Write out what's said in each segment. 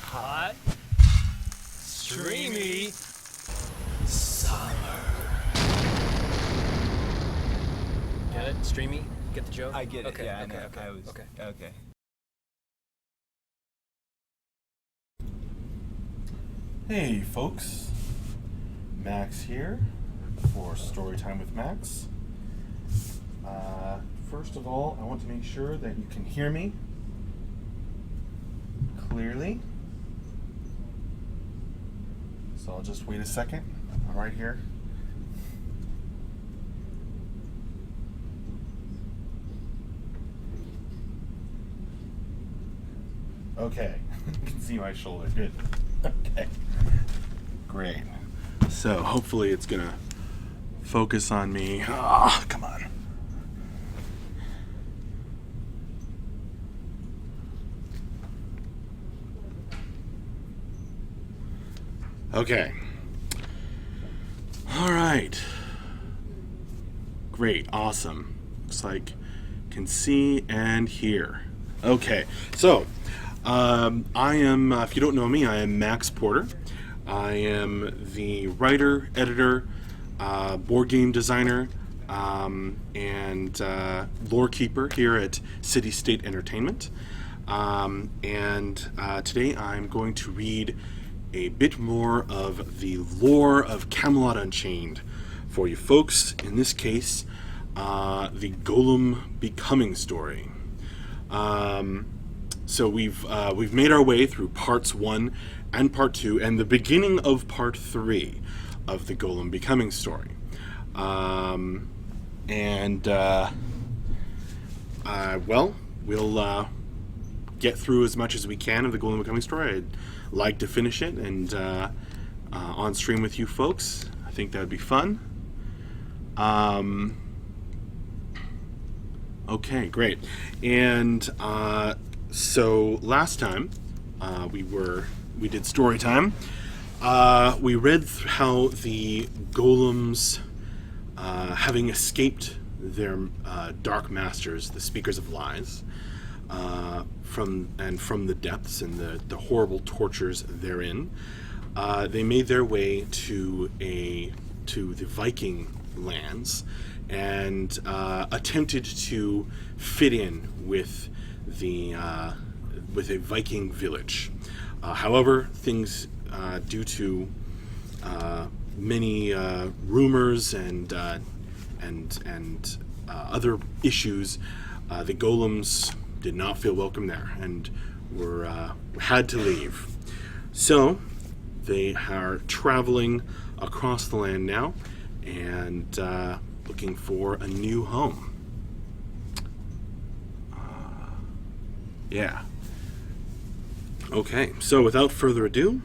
hot, streamy summer. Get it? Streamy? Get the joke? I get it. Okay, Yeah, okay, I know. okay. Okay. Hey folks, Max here for Storytime with Max. First of all, I want to make sure that you can hear me clearly. So I'll just wait a second. I'm right here. Okay, you can see my shoulder. Good. Okay. Great. So hopefully it's gonna focus on me. Ah, come on. Okay. All right. Great. Awesome. Looks like can see and hear. Okay. So I am, if you don't know me, I am Max Porter. I am the writer, editor, board game designer, and lore keeper here at City State Entertainment. Today I'm going to read a bit more of the lore of Camelot Unchained for you folks. In this case, the Golem Becoming story. So we've made our way through parts 1 and part 2 and the beginning of part 3 of the Golem Becoming story. We'll get through as much as we can of the Golem Becoming story. I'd like to finish it and on stream with you folks. I think that would be fun. Okay, great. And so last time we did story time. We read how the golems, having escaped their dark masters, the Speakers of Lies, from the depths and the horrible tortures therein, they made their way to the Viking lands and attempted to fit in with a Viking village. However, things, due to many rumors and other issues, the golems did not feel welcome there and had to leave. So they are traveling across the land now and looking for a new home. Yeah. Okay, so without further ado,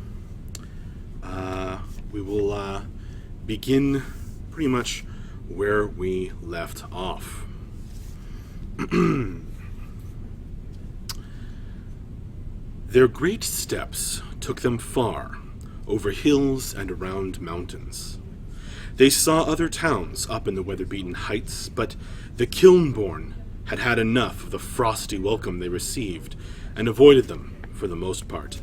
we will begin pretty much where we left off. Their great steps took them far, over hills and around mountains. They saw other towns up in the weather-beaten heights, but the Kilnborn had had enough of the frosty welcome they received and avoided them for the most part,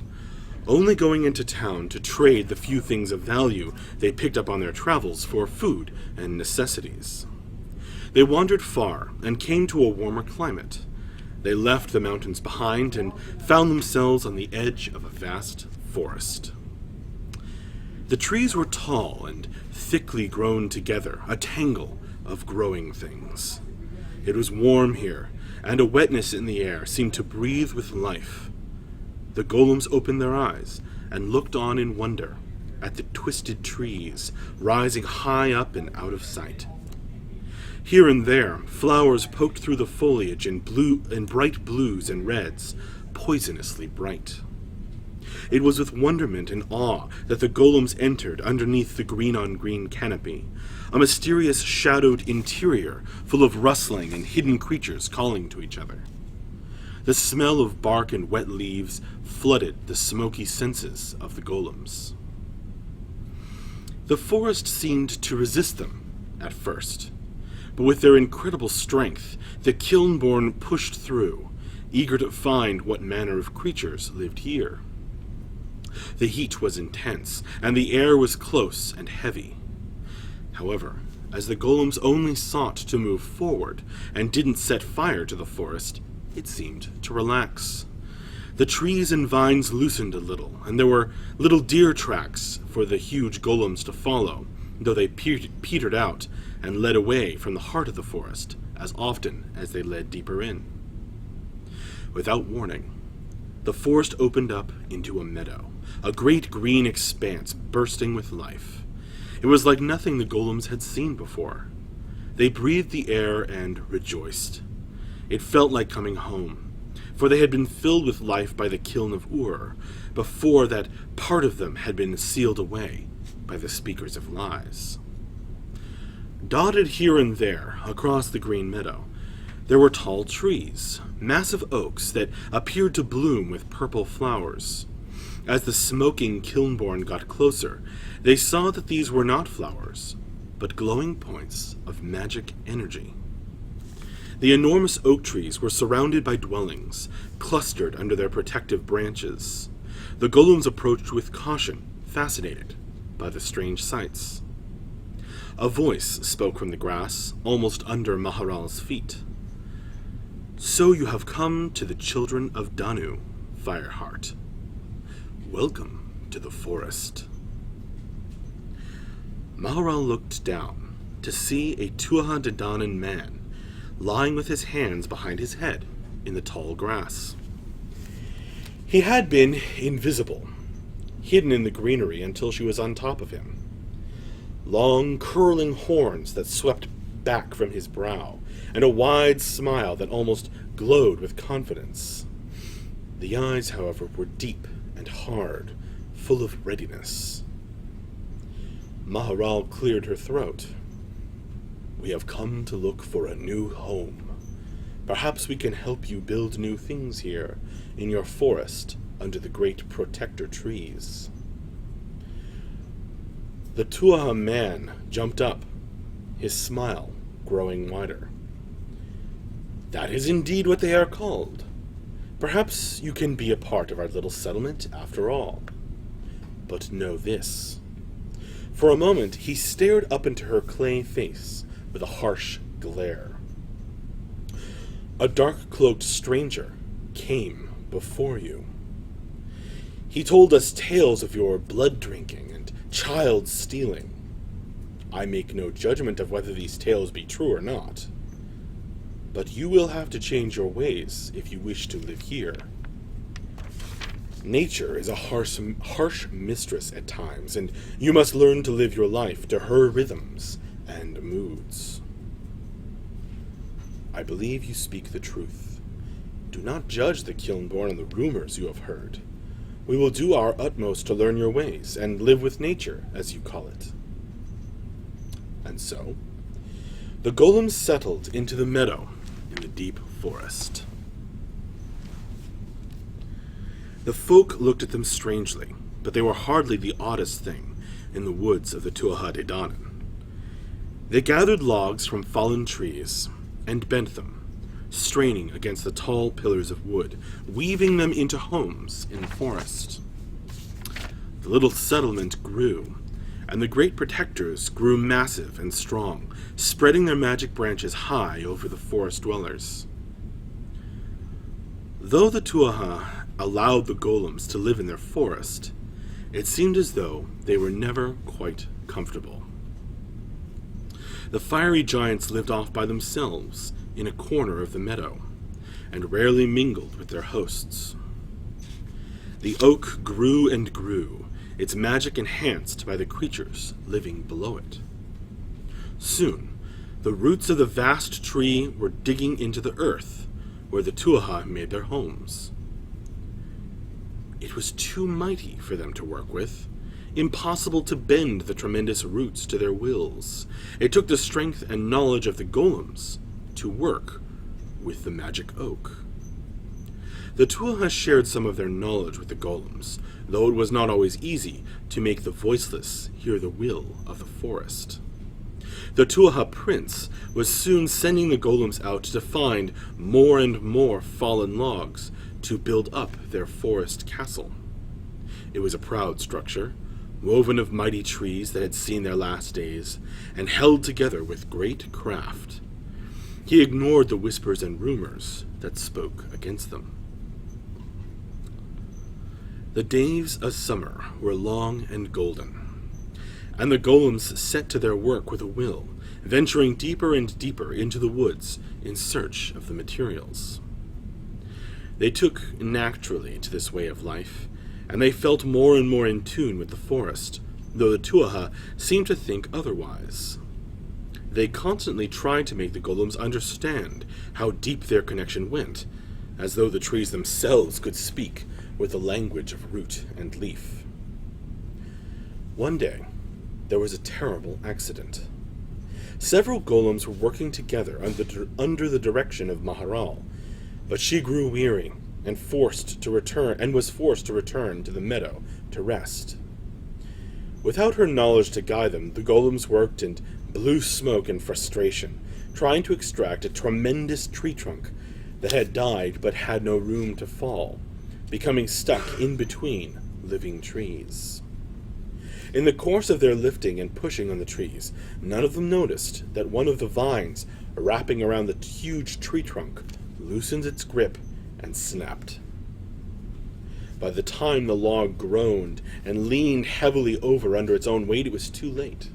only going into town to trade the few things of value they picked up on their travels for food and necessities. They wandered far and came to a warmer climate. They left the mountains behind and found themselves on the edge of a vast forest. The trees were tall and thickly grown together, a tangle of growing things. It was warm here, and a wetness in the air seemed to breathe with life. The golems opened their eyes and looked on in wonder at the twisted trees rising high up and out of sight. Here and there, flowers poked through the foliage in bright blues and reds, poisonously bright. It was with wonderment and awe that the golems entered underneath the green-on-green canopy, a mysterious shadowed interior full of rustling and hidden creatures calling to each other. The smell of bark and wet leaves flooded the smoky senses of the golems. The forest seemed to resist them at first, but with their incredible strength, the Kilnborn pushed through, eager to find what manner of creatures lived here. The heat was intense, and the air was close and heavy. However, as the golems only sought to move forward and didn't set fire to the forest, it seemed to relax. The trees and vines loosened a little, and there were little deer tracks for the huge golems to follow, though they petered out and led away from the heart of the forest as often as they led deeper in. Without warning, the forest opened up into a meadow, a great green expanse bursting with life. It was like nothing the golems had seen before. They breathed the air and rejoiced. It felt like coming home, for they had been filled with life by the kiln of Ur, before that part of them had been sealed away by the speakers of lies. Dotted here and there across the green meadow, there were tall trees, massive oaks that appeared to bloom with purple flowers. As the smoking Kilnborn got closer, they saw that these were not flowers, but glowing points of magic energy. The enormous oak trees were surrounded by dwellings, clustered under their protective branches. The golems approached with caution, fascinated by the strange sights. A voice spoke from the grass, almost under Maharal's feet. "So you have come to the children of Danu, Fireheart. Welcome to the forest." Maharal looked down to see a Tuatha De Danann man lying with his hands behind his head in the tall grass. He had been invisible, hidden in the greenery until she was on top of him. Long, curling horns that swept back from his brow, and a wide smile that almost glowed with confidence. The eyes, however, were deep and hard, full of readiness. Maharal cleared her throat. "We have come to look for a new home. Perhaps we can help you build new things here, in your forest, under the great protector trees." The Tuatha man jumped up, his smile growing wider. "That is indeed what they are called. Perhaps you can be a part of our little settlement after all. But know this." For a moment he stared up into her clay face with a harsh glare. "A dark-cloaked stranger came before you. He told us tales of your blood-drinking and child-stealing. I make no judgment of whether these tales be true or not. But you will have to change your ways if you wish to live here. Nature is a harsh mistress at times, and you must learn to live your life to her rhythms and moods. I believe you speak the truth. Do not judge the Kilnborn on the rumors you have heard. We will do our utmost to learn your ways, and live with nature, as you call it." And so, the golems settled into the meadow in the deep forest. The folk looked at them strangely, but they were hardly the oddest thing in the woods of the Tuatha De Danann. They gathered logs from fallen trees and bent them, straining against the tall pillars of wood, weaving them into homes in the forest. The little settlement grew, and the great protectors grew massive and strong, spreading their magic branches high over the forest dwellers. Though the Tuatha allowed the golems to live in their forest, it seemed as though they were never quite comfortable. The fiery giants lived off by themselves in a corner of the meadow, and rarely mingled with their hosts. The oak grew and grew, its magic enhanced by the creatures living below it. Soon, the roots of the vast tree were digging into the earth, where the Tuatha made their homes. It was too mighty for them to work with, impossible to bend the tremendous roots to their wills. It took the strength and knowledge of the golems to work with the magic oak. The Tuatha shared some of their knowledge with the golems, though it was not always easy to make the voiceless hear the will of the forest. The Tuatha prince was soon sending the golems out to find more and more fallen logs to build up their forest castle. It was a proud structure, woven of mighty trees that had seen their last days, and held together with great craft. He ignored the whispers and rumors that spoke against them. The days of summer were long and golden, and the golems set to their work with a will, venturing deeper and deeper into the woods in search of the materials. They took naturally to this way of life, and they felt more and more in tune with the forest, though the Tuatha seemed to think otherwise. They constantly tried to make the golems understand how deep their connection went, as though the trees themselves could speak with the language of root and leaf. One day, there was a terrible accident. Several golems were working together under the direction of Maharal, but she grew weary and was forced to return to the meadow to rest. Without her knowledge to guide them, the golems worked and blew smoke in frustration, trying to extract a tremendous tree trunk that had died but had no room to fall, becoming stuck in between living trees. In the course of their lifting and pushing on the trees, none of them noticed that one of the vines wrapping around the huge tree trunk loosened its grip and snapped. By the time the log groaned and leaned heavily over under its own weight, it was too late.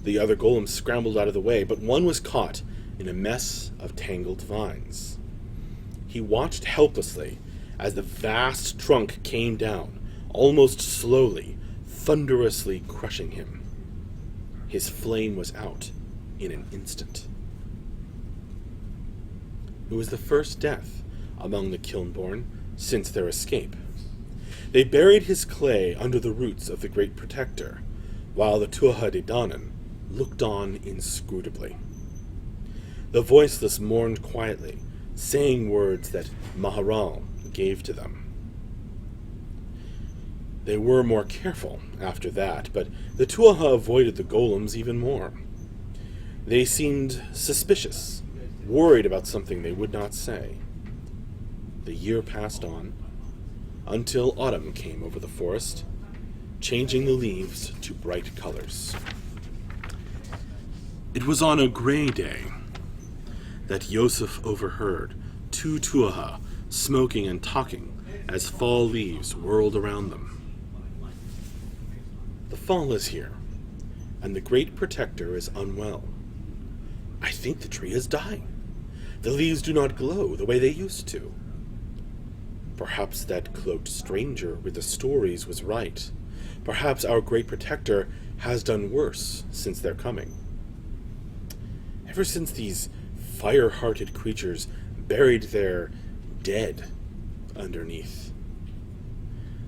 The other golems scrambled out of the way, but one was caught in a mess of tangled vines. He watched helplessly as the vast trunk came down, almost slowly, thunderously crushing him. His flame was out in an instant. It was the first death among the Kilnborn since their escape. They buried his clay under the roots of the Great Protector, while the Tuatha De Danann looked on inscrutably. The Voiceless mourned quietly, saying words that Maharal gave to them. They were more careful after that, but the Tuatha avoided the golems even more. They seemed suspicious, worried about something they would not say. The year passed on, until autumn came over the forest, changing the leaves to bright colors. It was on a gray day that Yosef overheard two Tuatha smoking and talking as fall leaves whirled around them. The fall is here, and the Great Protector is unwell. I think the tree is dying. The leaves do not glow the way they used to. Perhaps that cloaked stranger with the stories was right. Perhaps our Great Protector has done worse since their coming. Ever since these fire-hearted creatures buried their dead underneath.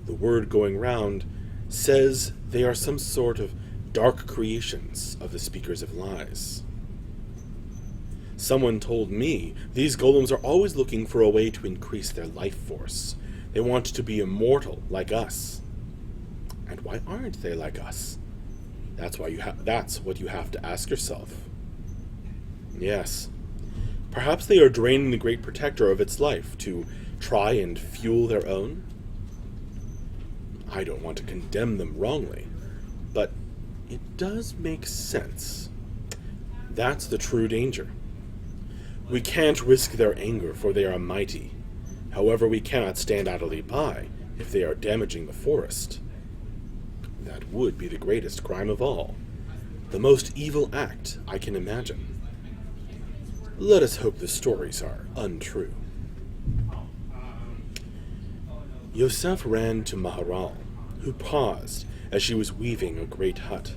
The word going round says they are some sort of dark creations of the speakers of lies. Someone told me these golems are always looking for a way to increase their life force. They want to be immortal like us. And why aren't they like us? That's what you have to ask yourself. Yes. Perhaps they are draining the Great Protector of its life to try and fuel their own? I don't want to condemn them wrongly, but it does make sense. That's the true danger. We can't risk their anger, for they are mighty. However, we cannot stand idly by if they are damaging the forest. That would be the greatest crime of all, the most evil act I can imagine. Let us hope the stories are untrue. Yosef ran to Maharal, who paused as she was weaving a great hut.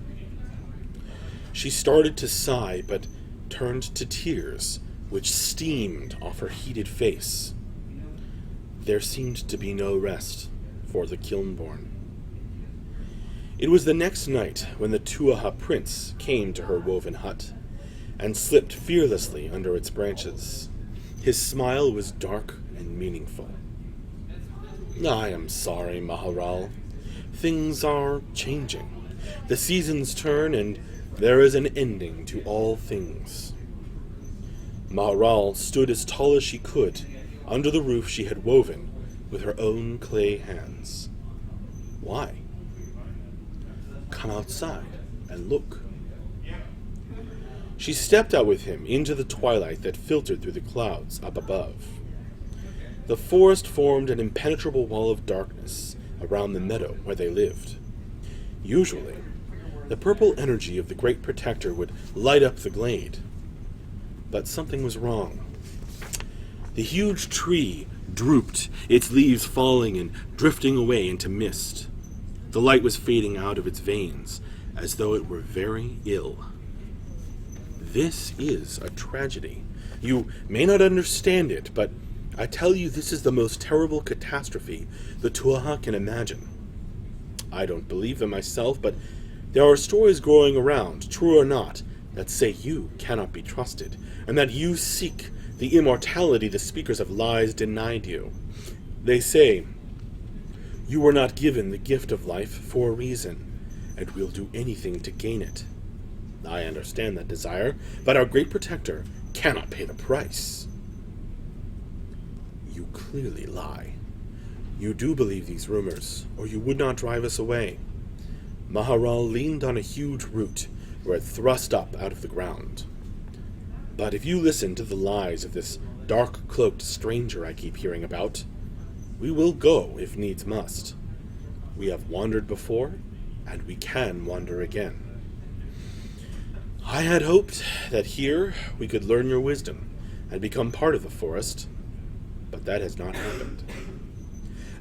She started to sigh, but turned to tears, which steamed off her heated face. There seemed to be no rest for the Kilnborn. It was the next night when the Tuatha prince came to her woven hut, and slipped fearlessly under its branches. His smile was dark and meaningful. I am sorry, Maharal. Things are changing. The seasons turn, and there is an ending to all things. Maharal stood as tall as she could under the roof she had woven with her own clay hands. Why? Come outside and look. She stepped out with him into the twilight that filtered through the clouds up above. The forest formed an impenetrable wall of darkness around the meadow where they lived. Usually, the purple energy of the Great Protector would light up the glade. But something was wrong. The huge tree drooped, its leaves falling and drifting away into mist. The light was fading out of its veins, as though it were very ill. This is a tragedy. You may not understand it, but I tell you this is the most terrible catastrophe the Tuatha can imagine. I don't believe them myself, but there are stories going around, true or not, that say you cannot be trusted, and that you seek the immortality the speakers of lies denied you. They say, you were not given the gift of life for a reason, and will do anything to gain it. I understand that desire, but our Great Protector cannot pay the price. You clearly lie. You do believe these rumors, or you would not drive us away. Maharal leaned on a huge root where it thrust up out of the ground. But if you listen to the lies of this dark-cloaked stranger I keep hearing about, we will go if needs must. We have wandered before, and we can wander again. I had hoped that here we could learn your wisdom and become part of the forest, but that has not happened.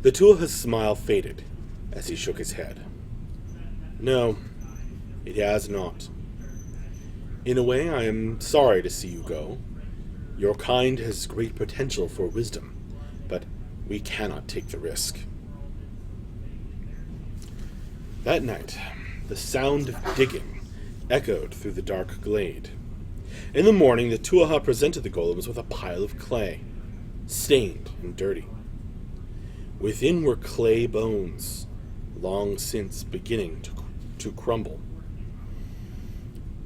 The Tuatha's smile faded as he shook his head. No, it has not. In a way, I am sorry to see you go. Your kind has great potential for wisdom, but we cannot take the risk. That night, the sound of digging echoed through the dark glade. In the morning, the Tuatha presented the golems with a pile of clay, stained and dirty. Within were clay bones, long since beginning to crumble.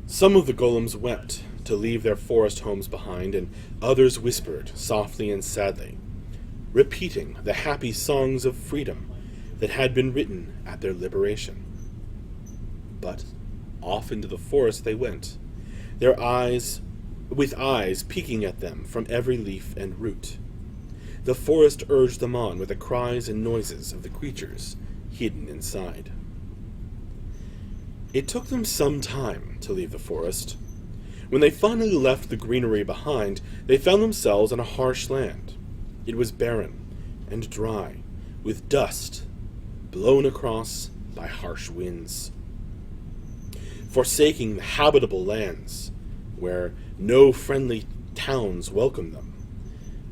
Some of the golems wept to leave their forest homes behind, and others whispered softly and sadly, repeating the happy songs of freedom that had been written at their liberation. But off into the forest they went, with eyes peeking at them from every leaf and root. The forest urged them on with the cries and noises of the creatures hidden inside. It took them some time to leave the forest. When they finally left the greenery behind, they found themselves on a harsh land. It was barren and dry, with dust blown across by harsh winds. Forsaking the habitable lands, where no friendly towns welcomed them,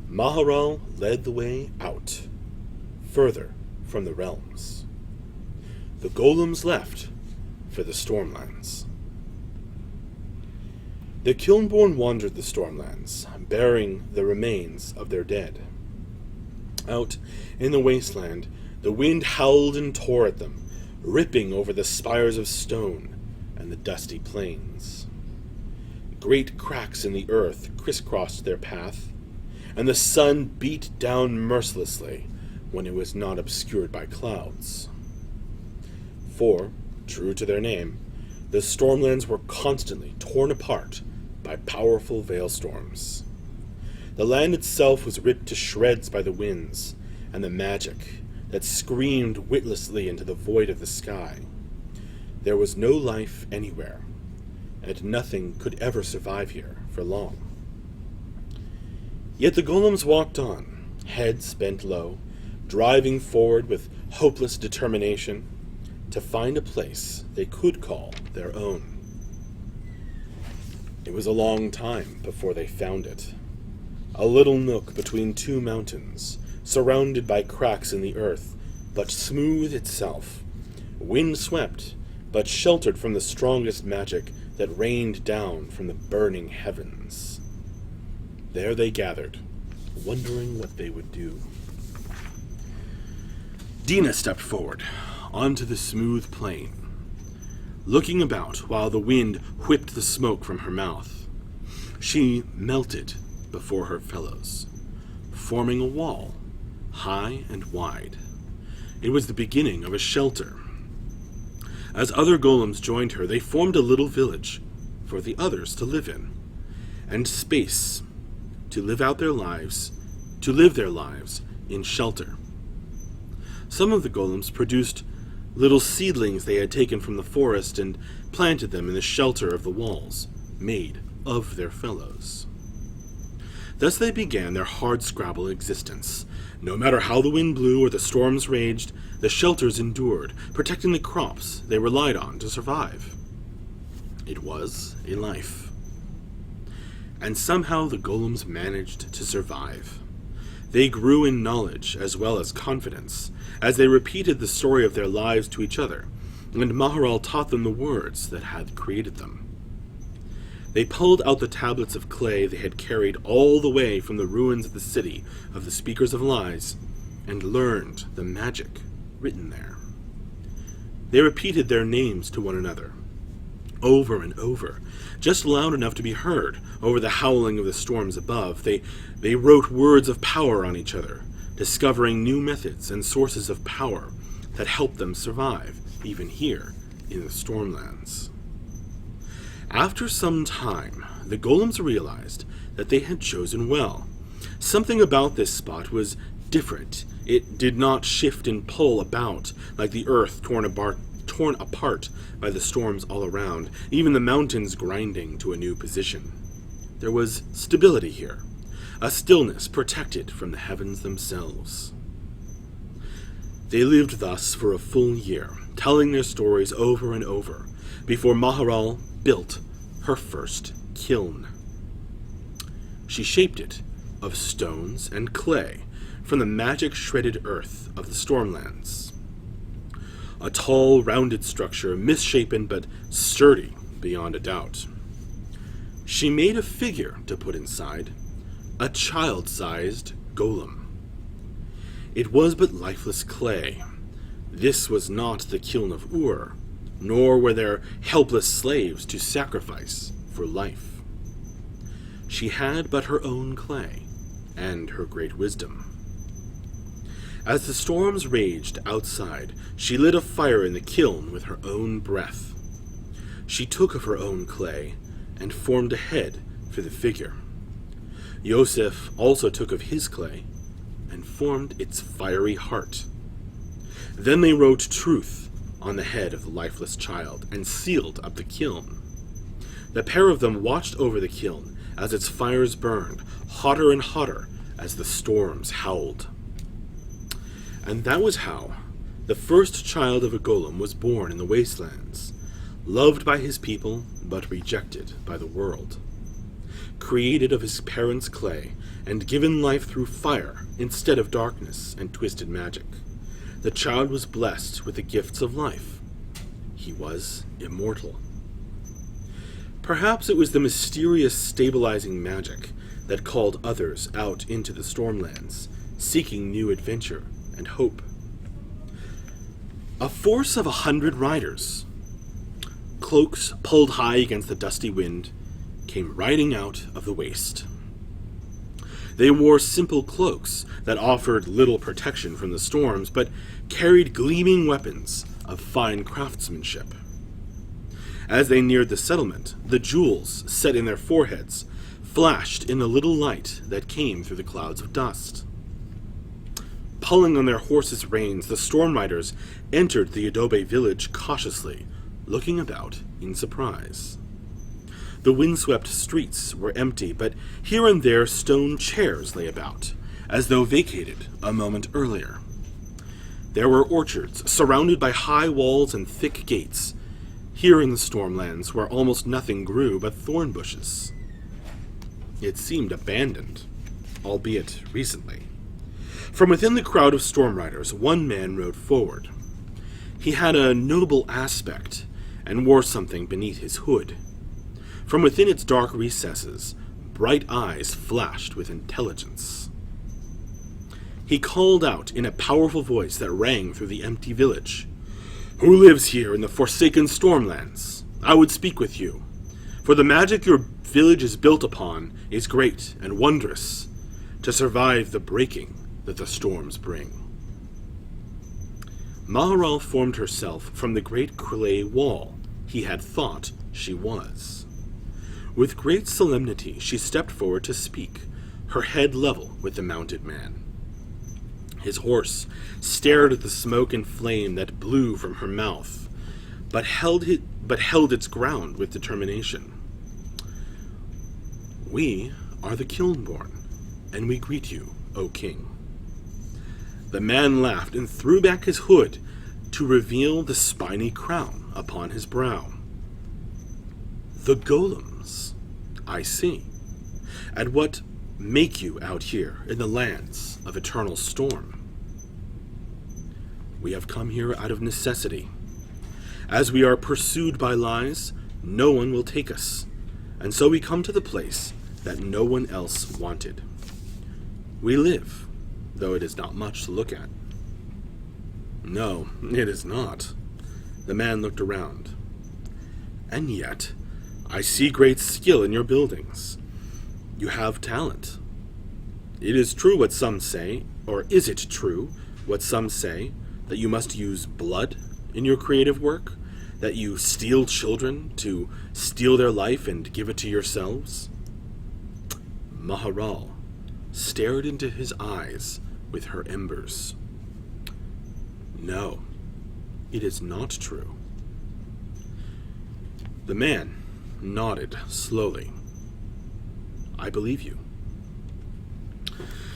Maharal led the way out, further from the realms. The golems left for the Stormlands. The Kilnborn wandered the Stormlands, bearing the remains of their dead. Out in the wasteland, the wind howled and tore at them, ripping over the spires of stone and the dusty plains. Great cracks in the earth crisscrossed their path, and the sun beat down mercilessly when it was not obscured by clouds. For, true to their name, the Stormlands were constantly torn apart by powerful veilstorms. The land itself was ripped to shreds by the winds and the magic that screamed witlessly into the void of the sky. There was no life anywhere, and nothing could ever survive here for long. Yet the golems walked on, heads bent low, driving forward with hopeless determination to find a place they could call their own. It was a long time before they found it. A little nook between two mountains, surrounded by cracks in the earth, but smooth itself, wind-swept, but sheltered from the strongest magic that rained down from the burning heavens. There they gathered, wondering what they would do. Dina stepped forward, onto the smooth plain, looking about while the wind whipped the smoke from her mouth. She melted before her fellows, forming a wall, high and wide. It was the beginning of a shelter. As other golems joined her, they formed a little village for the others to live in, and space to live their lives in shelter. Some of the golems produced little seedlings they had taken from the forest and planted them in the shelter of the walls, made of their fellows. Thus they began their hardscrabble existence. No matter how the wind blew or the storms raged, the shelters endured, protecting the crops they relied on to survive. It was a life. And somehow the golems managed to survive. They grew in knowledge as well as confidence, as they repeated the story of their lives to each other, and Maharal taught them the words that had created them. They pulled out the tablets of clay they had carried all the way from the ruins of the city of the Speakers of Lies, and learned the magic written there. They repeated their names to one another, over and over, just loud enough to be heard over the howling of the storms above. They wrote words of power on each other, discovering new methods and sources of power that helped them survive, even here in the Stormlands. After some time, the golems realized that they had chosen well. Something about this spot was different. It did not shift and pull about like the earth torn apart by the storms all around, even the mountains grinding to a new position. There was stability here, a stillness protected from the heavens themselves. They lived thus for a full year, telling their stories over and over, before Maharal built her first kiln. She shaped it of stones and clay from the magic-shredded earth of the Stormlands. A tall, rounded structure, misshapen but sturdy beyond a doubt. She made a figure to put inside, a child-sized golem. It was but lifeless clay. This was not the kiln of Ur, nor were there helpless slaves to sacrifice for life. She had but her own clay, and her great wisdom. As the storms raged outside, she lit a fire in the kiln with her own breath. She took of her own clay, and formed a head for the figure. Yosef also took of his clay, and formed its fiery heart. Then they wrote truth on the head of the lifeless child, and sealed up the kiln. The pair of them watched over the kiln as its fires burned, hotter and hotter as the storms howled. And that was how the first child of a golem was born in the wastelands, loved by his people, but rejected by the world. Created of his parents' clay, and given life through fire instead of darkness and twisted magic, the child was blessed with the gifts of life. He was immortal. Perhaps it was the mysterious stabilizing magic that called others out into the Stormlands, seeking new adventure and hope. A force of 100 riders, cloaks pulled high against the dusty wind, came riding out of the waste. They wore simple cloaks that offered little protection from the storms, but carried gleaming weapons of fine craftsmanship. As they neared the settlement, the jewels set in their foreheads flashed in the little light that came through the clouds of dust. Pulling on their horses' reins, the storm riders entered the Adobe village cautiously, looking about in surprise. The windswept streets were empty, but here and there stone chairs lay about, as though vacated a moment earlier. There were orchards, surrounded by high walls and thick gates, here in the Stormlands where almost nothing grew but thorn bushes. It seemed abandoned, albeit recently. From within the crowd of storm riders, one man rode forward. He had a noble aspect, and wore something beneath his hood. From within its dark recesses, bright eyes flashed with intelligence. He called out in a powerful voice that rang through the empty village. "Who lives here in the forsaken Stormlands? I would speak with you, for the magic your village is built upon is great and wondrous to survive the breaking that the storms bring." Maharal formed herself from the great clay wall he had thought she was. With great solemnity she stepped forward to speak, her head level with the mounted man. His horse stared at the smoke and flame that blew from her mouth, but held its ground with determination. "We are the Kilnborn, and we greet you, O king." The man laughed and threw back his hood to reveal the spiny crown upon his brow. "The golems, I see. And what make you out here in the lands of eternal storm?" "We have come here out of necessity. As we are pursued by lies, no one will take us, and so we come to the place that no one else wanted. We live, though it is not much to look at." "No, it is not." The man looked around. "And yet, I see great skill in your buildings. You have talent. It is true what some say, or is it true what some say, that you must use blood in your creative work? That you steal children to steal their life and give it to yourselves?" Maharal stared into his eyes with her embers. "No, it is not true." The man nodded slowly. "I believe you."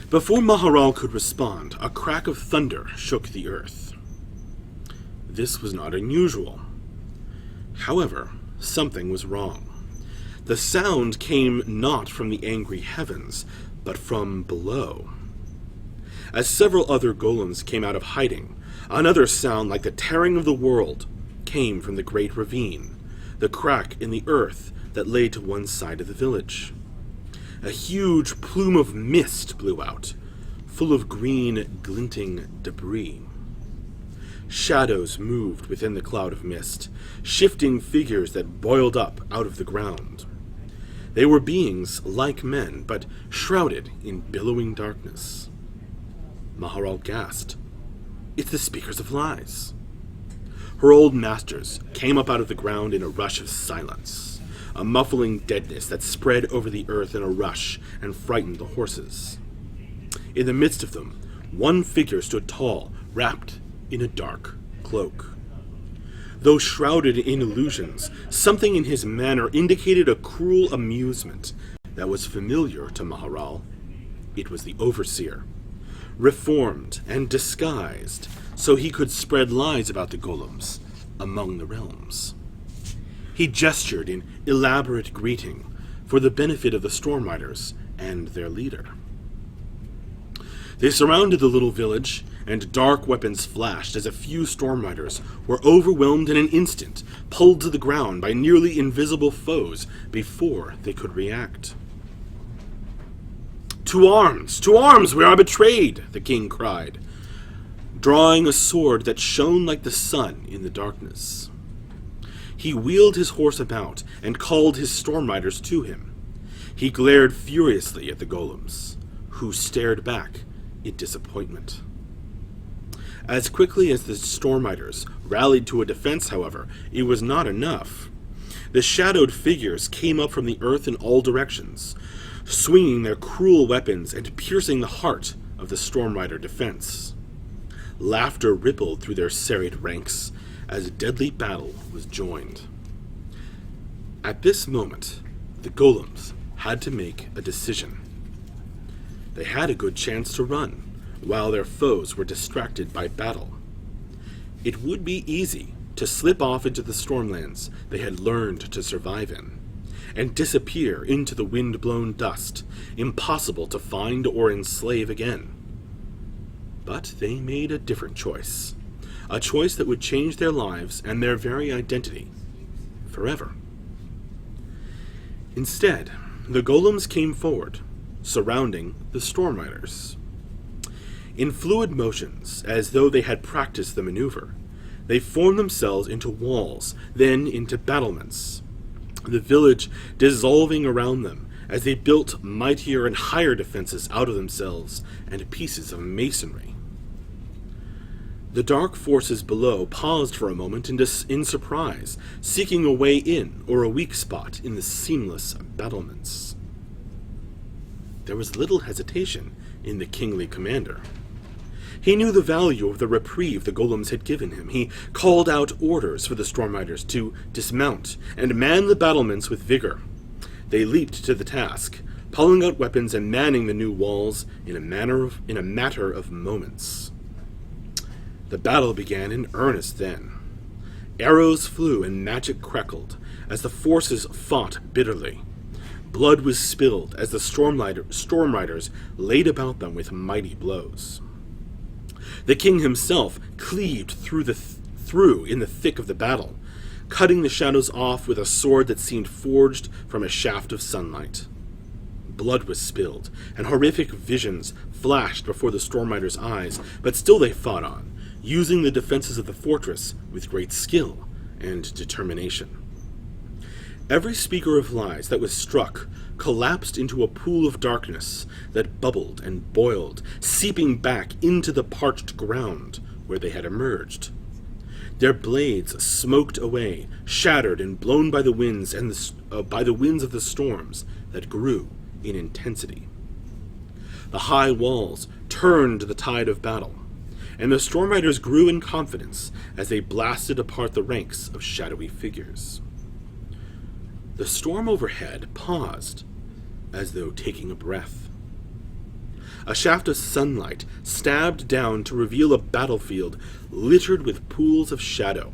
Before Maharal could respond, a crack of thunder shook the earth. This was not unusual. However, something was wrong. The sound came not from the angry heavens, but from below. As several other golems came out of hiding, another sound like the tearing of the world came from the great ravine, the crack in the earth that lay to one side of the village. A huge plume of mist blew out, full of green, glinting debris. Shadows moved within the cloud of mist, shifting figures that boiled up out of the ground. They were beings like men, but shrouded in billowing darkness. Maharal gasped. "It's the Speakers of Lies." Her old masters came up out of the ground in a rush of silence, a muffling deadness that spread over the earth in a rush and frightened the horses. In the midst of them, one figure stood tall, wrapped in a dark cloak. Though shrouded in illusions, something in his manner indicated a cruel amusement that was familiar to Maharal. It was the Overseer, reformed and disguised so he could spread lies about the golems among the realms. He gestured in elaborate greeting for the benefit of the Storm Riders and their leader. They surrounded the little village, and dark weapons flashed as a few Storm Riders were overwhelmed in an instant, pulled to the ground by nearly invisible foes before they could react. To arms! To arms! We are betrayed!" the king cried, drawing a sword that shone like the sun in the darkness. He wheeled his horse about and called his Storm Riders to him. He glared furiously at the golems, who stared back in disappointment. As quickly as the Storm Riders rallied to a defense, however, it was not enough. The shadowed figures came up from the earth in all directions, swinging their cruel weapons and piercing the heart of the Storm Rider defense. Laughter rippled through their serried ranks as deadly battle was joined. At this moment, the golems had to make a decision. They had a good chance to run, while their foes were distracted by battle. It would be easy to slip off into the stormlands they had learned to survive in, and disappear into the wind-blown dust, impossible to find or enslave again. But they made a different choice, a choice that would change their lives and their very identity forever. Instead, the golems came forward, surrounding the Storm Riders. In fluid motions, as though they had practiced the maneuver, they formed themselves into walls, then into battlements, the village dissolving around them as they built mightier and higher defenses out of themselves and pieces of masonry. The dark forces below paused for a moment in surprise, seeking a way in or a weak spot in the seamless battlements. There was little hesitation in the kingly commander. He knew the value of the reprieve the golems had given him. He called out orders for the Storm Riders to dismount and man the battlements with vigor. They leaped to the task, pulling out weapons and manning the new walls in a matter of moments. The battle began in earnest then. Arrows flew and magic crackled as the forces fought bitterly. Blood was spilled as the Storm Riders laid about them with mighty blows. The king himself cleaved through in the thick of the battle, cutting the shadows off with a sword that seemed forged from a shaft of sunlight. Blood was spilled, and horrific visions flashed before the Storm Riders' eyes, but still they fought on, using the defenses of the fortress with great skill and determination. Every speaker of lies that was struck collapsed into a pool of darkness that bubbled and boiled, seeping back into the parched ground where they had emerged. Their blades smoked away, shattered and blown by the winds by the winds of the storms that grew in intensity. The high walls turned the tide of battle, and the Storm Riders grew in confidence as they blasted apart the ranks of shadowy figures. The storm overhead paused, as though taking a breath. A shaft of sunlight stabbed down to reveal a battlefield littered with pools of shadow,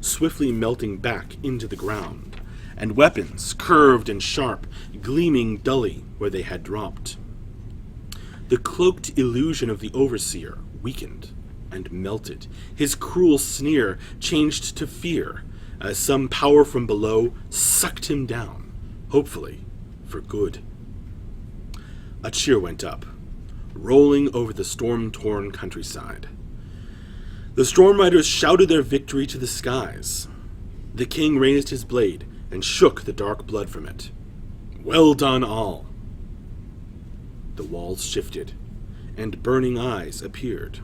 swiftly melting back into the ground, and weapons, curved and sharp, gleaming dully where they had dropped. The cloaked illusion of the Overseer weakened and melted. His cruel sneer changed to fear as some power from below sucked him down, hopefully for good. A cheer went up, rolling over the storm-torn countryside. The Storm Riders shouted their victory to the skies. The king raised his blade and shook the dark blood from it. Well done, all! The walls shifted, and burning eyes appeared.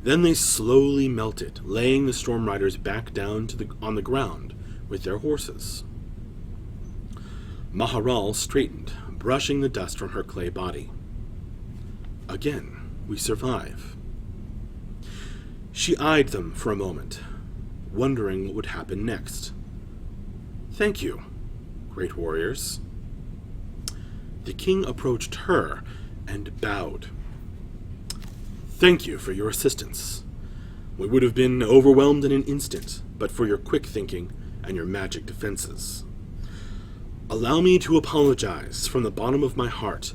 Then they slowly melted, laying the Storm Riders back down on the ground with their horses. Maharal straightened, brushing the dust from her clay body. Again, we survive. She eyed them for a moment, wondering what would happen next. Thank you, great warriors. The king approached her and bowed. Thank you for your assistance. We would have been overwhelmed in an instant, but for your quick thinking and your magic defenses. Allow me to apologize from the bottom of my heart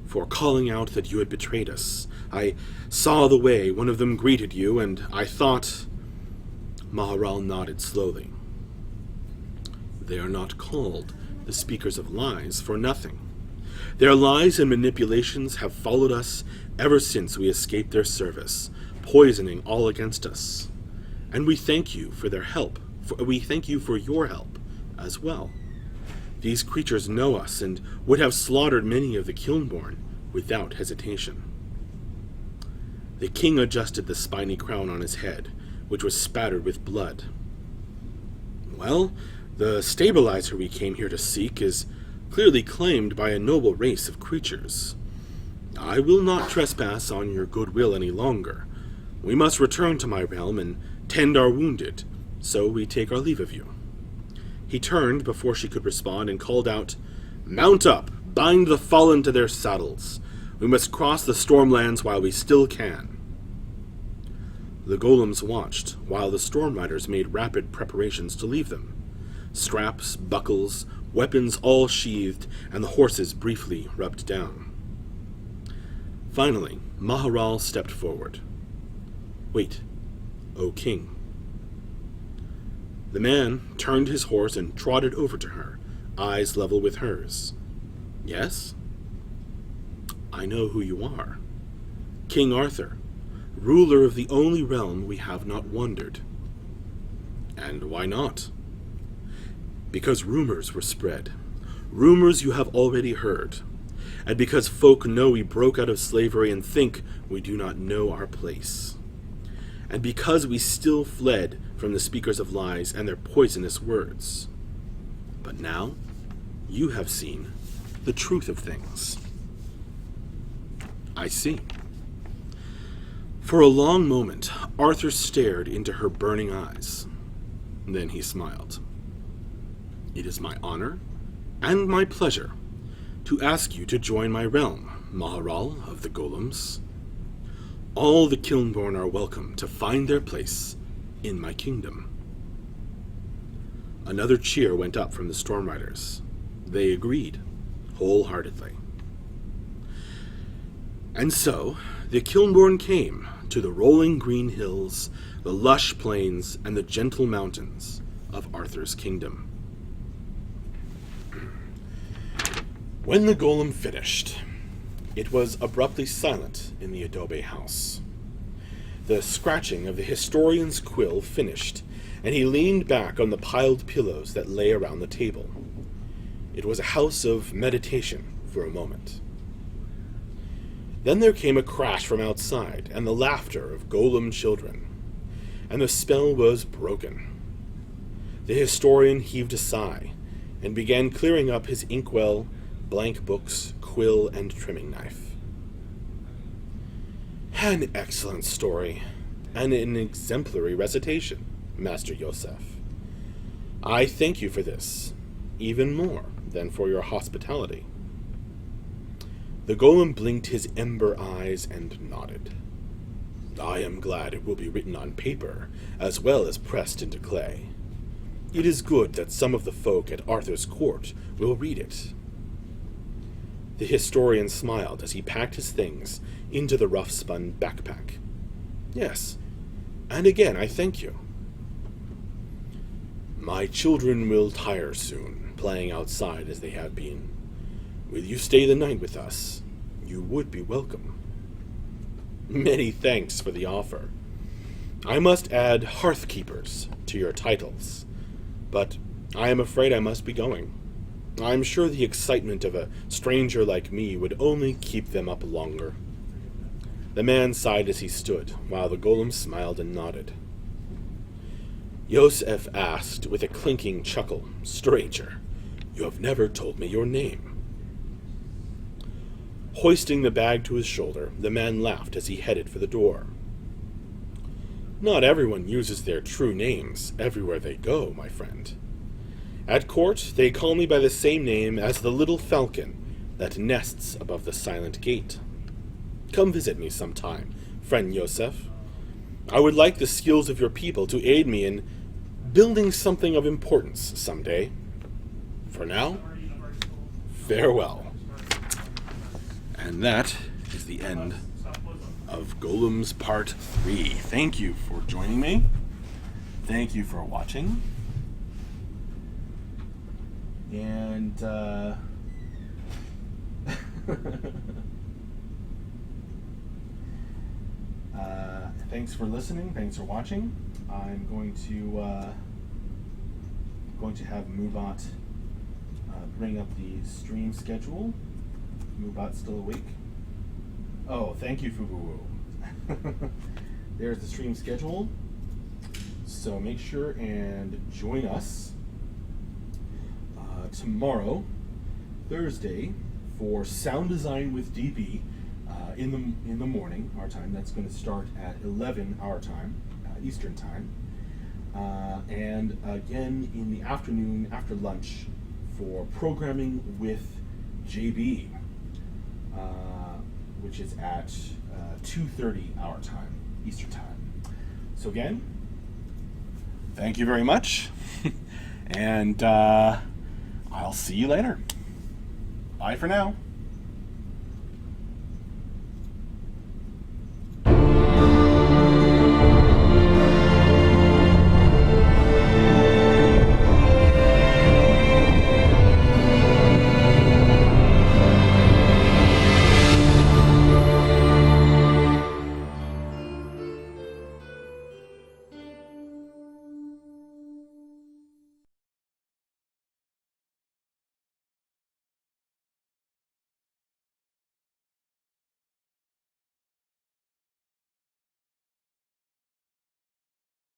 for calling out that you had betrayed us. I saw the way one of them greeted you, and I thought... Maharal nodded slowly. They are not called the speakers of lies for nothing. Their lies and manipulations have followed us ever since we escaped their service, poisoning all against us. And we thank you for their help. We thank you for your help as well. These creatures know us and would have slaughtered many of the Kilnborn without hesitation. The king adjusted the spiny crown on his head, which was spattered with blood. Well, the stabilizer we came here to seek is clearly claimed by a noble race of creatures. I will not trespass on your goodwill any longer. We must return to my realm and tend our wounded, so we take our leave of you. He turned before she could respond and called out, Mount up! Bind the fallen to their saddles! We must cross the Stormlands while we still can. The golems watched while the Storm Riders made rapid preparations to leave them. Straps, buckles, weapons all sheathed, and the horses briefly rubbed down. Finally, Maharal stepped forward. Wait, O king. The man turned his horse and trotted over to her, eyes level with hers. Yes? I know who you are. King Arthur, ruler of the only realm we have not wandered. And why not? Because rumors were spread. Rumors you have already heard. And because folk know we broke out of slavery and think we do not know our place. and because we still fled from the speakers of lies and their poisonous words. But now, you have seen the truth of things. I see. For a long moment, Arthur stared into her burning eyes. Then he smiled. It is my honor and my pleasure to ask you to join my realm, Maharal of the Golems. All the Kilnborn are welcome to find their place in my kingdom. Another cheer went up from the Stormriders. They agreed, wholeheartedly. And so, the Kilnborn came to the rolling green hills, the lush plains, and the gentle mountains of Arthur's kingdom. When the golem finished, it was abruptly silent in the adobe house. The scratching of the historian's quill finished, and he leaned back on the piled pillows that lay around the table. It was a house of meditation for a moment. Then there came a crash from outside, and the laughter of golem children, and the spell was broken. The historian heaved a sigh, and began clearing up his inkwell, blank books, quill, and trimming knife. An excellent story, and an exemplary recitation, Master Yosef. I thank you for this, even more than for your hospitality. The golem blinked his ember eyes and nodded. I am glad it will be written on paper, as well as pressed into clay. It is good that some of the folk at Arthur's court will read it. The historian smiled as he packed his things into the rough-spun backpack. Yes, and again I thank you. My children will tire soon, playing outside as they have been. Will you stay the night with us? You would be welcome. Many thanks for the offer. I must add Hearthkeepers to your titles, but I am afraid I must be going. I'm sure the excitement of a stranger like me would only keep them up longer. The man sighed as he stood, while the golem smiled and nodded. Yosef asked with a clinking chuckle, Stranger, you have never told me your name. Hoisting the bag to his shoulder, the man laughed as he headed for the door. Not everyone uses their true names everywhere they go, my friend. At court, they call me by the same name as the little falcon that nests above the silent gate. Come visit me sometime, friend Yosef. I would like the skills of your people to aid me in building something of importance someday. For now, farewell. And that is the end of Golems Part 3. Thank you for joining me. Thank you for watching. And, thanks for listening. Thanks for watching. I'm going to have Moobot bring up the stream schedule. Moobot's still awake. Oh, thank you, Fubuwu. There's the stream schedule. So make sure and join us tomorrow, Thursday, for Sound Design with DB in the morning, our time. That's going to start at 11 our time, Eastern time. And again in the afternoon after lunch for Programming with JB, which is at 2:30 our time, Eastern time. So again, thank you very much, and I'll see you later. Bye for now.